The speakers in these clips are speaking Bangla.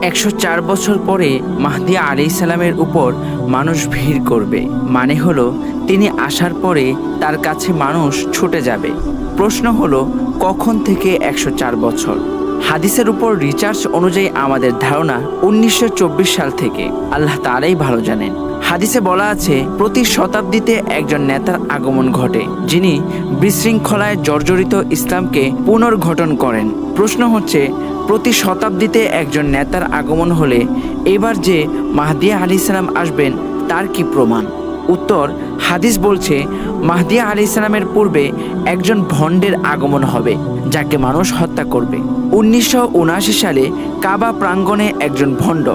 104 বছর পরে মাহদী আলাইহিস সালামের উপর মানুষ ভিড় করবে, মানে হলো তিনি আসার পরে তার কাছে মানুষ ছুটে যাবে। প্রশ্ন হলো কখন থেকে 104 বছর? হাদিসের উপর রিসার্চ অনুযায়ী আমাদের ধারণা 1924 সাল থেকে। আল্লাহ তাআলাই ভালো জানেন। হাদিসে বলা আছে প্রতি শতাব্দীতে একজন নেতার আগমন ঘটে, যিনি বিশৃঙ্খলায় জর্জরিত ইসলামকে পুনর্গঠন করেন। প্রশ্ন হচ্ছে প্রতি শতাব্দীতে একজন নেতার আগমন হলে এবার যে মাহদী আলাইহিস সালাম আসবেন তার কি প্রমাণ? উত্তর, হাদিস বলছে মাহদী আলাইহিস সালামের পূর্বে একজন ভণ্ডের আগমন হবে, যাকে মানুষ হত্যা করবে। 1979 সালে কাবা প্রাঙ্গণে একজন ভণ্ড,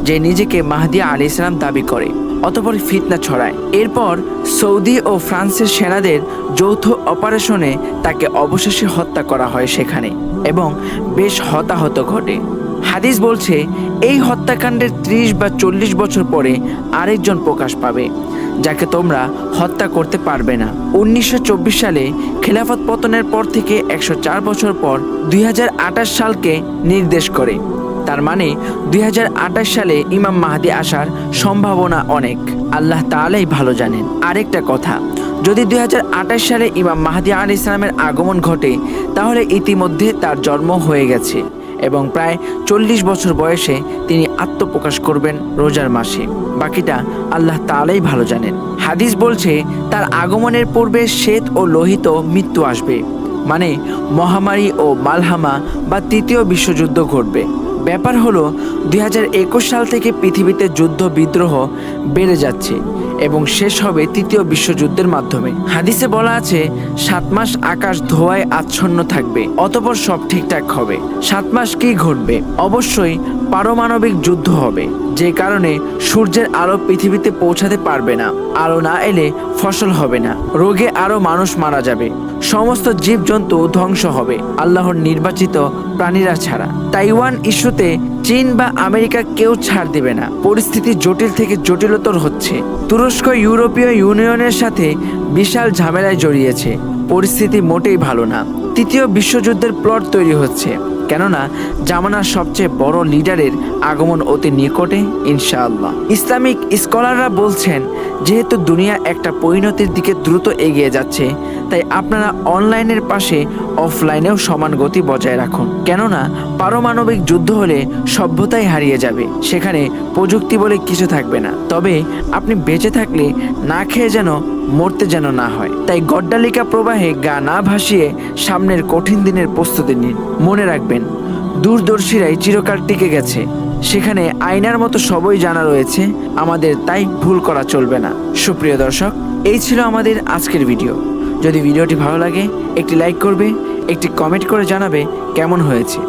যে নিজেকে মাহদী আলাইহিস সালাম দাবি করে, অতঃপর ফিতনা ছড়ায়। এরপর সৌদি ও ফ্রান্সের সেনাদের যৌথ অপারেশনে তাকে অবশেষে হত্যা করা হয় সেখানে, এবং বেশ হতাহত ঘটে। হাদিস বলছে এই হত্যাকাণ্ডের 30 বা 40 বছর পরে আরেকজন প্রকাশ পাবে, যাকে তোমরা হত্যা করতে পারবে না। 1924 সালে খেলাফত পতনের পর থেকে 104 বছর পর 2028 সালকে নির্দেশ করে। তার মানে 2028 সালে ইমাম মাহদী আসার সম্ভাবনা অনেক। আল্লাহ তাআলাই ভালো জানেন। আরেকটা কথা, যদি 2028 সালে ইমাম মাহদী আলাইহিস সালামের আগমন ঘটে, তাহলে ইতিমধ্যে তার জন্ম হয়ে গেছে এবং প্রায় 40 বছর বয়সে তিনি আত্মপ্রকাশ করবেন রোজার মাসে। বাকিটা আল্লাহ তাআলাই ভালো জানেন। হাদিস বলছে তার আগমনের পূর্বে শ্বেত ও লোহিত মৃত্যু আসবে, মানে মহামারী ও মালহামা বা তৃতীয় বিশ্বযুদ্ধ ঘটবে। ব্যাপার হলো 2021 সাল থেকে পৃথিবীতে যুদ্ধ বিদ্রোহ বেড়ে যাচ্ছে এবং শেষ হবে তৃতীয় বিশ্বযুদ্ধের মাধ্যমে। হাদিসে বলা আছে 7 মাস আকাশ ধোঁয়ায় আচ্ছন্ন থাকবে, অতঃপর সব ঠিকঠাক হবে। 7 মাস কি ঘটবে? অবশ্যই পারমাণবিক যুদ্ধ হবে, যে কারণে সূর্যের আলো পৃথিবীতে পৌঁছাতে পারবে না। আলো না এলে ফসল হবে না, রোগে আরো মানুষ মারা যাবে, সমস্ত জীবজন্তু ধ্বংস হবে আল্লাহর নির্বাচিত প্রাণীরা ছাড়া। তাইওয়ান ইস্যুতে চীন বা আমেরিকা কেউ ছাড় দেবে না। পরিস্থিতি জটিল থেকে জটিলতর হচ্ছে। তুরস্ক ইউরোপীয় ইউনিয়নের সাথে বিশাল ঝামেলায় জড়িয়েছে। পরিস্থিতি মোটেই ভালো না। তৃতীয় বিশ্বযুদ্ধের প্লট তৈরি হচ্ছে, কেননা জামানার সবচেয়ে বড় লিডারের আগমন অতি নিকটে ইনশাআল্লাহ। ইসলামিক স্কলাররা বলছেন যেহেতু দুনিয়া একটা পরিণতির দিকে দ্রুত এগিয়ে যাচ্ছে, তাই আপনারা অনলাইনের পাশে অফলাইনেও সমান গতি বজায় রাখুন। কেননা পারমাণবিক যুদ্ধ হলে সভ্যতাই হারিয়ে যাবে, সেখানে প্রযুক্তি বলে কিছু থাকবে না। তবে আপনি বেঁচে থাকলে না খেয়ে যেন মরতে যেন না হয়। তাই গড্ডালিকা প্রবাহে গা না ভাসিয়ে সামনের কঠিন দিনের প্রস্তুতি নিন। মনে রাখবেন, দূরদর্শীরাই চিরকাল টিকে গেছে, সেখানে আয়নার মতো সবই জানা রয়েছে আমাদের, তাই ভুল করা চলবে না। সুপ্রিয় দর্শক, এই ছিল আমাদের আজকের ভিডিও। যদি ভিডিওটি ভালো লাগে একটি লাইক করবে, একটি কমেন্ট করে জানাবে কেমন হয়েছে,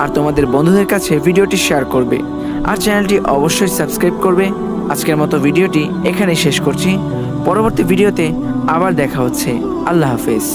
আর তোমাদের বন্ধুদের কাছে ভিডিওটি শেয়ার করবে, আর চ্যানেলটি অবশ্যই সাবস্ক্রাইব করবে। আজকের মতো ভিডিওটি এখানেই শেষ করছি। পরবর্তী ভিডিওতে আবার দেখা হচ্ছে। আল্লাহ হাফেজ।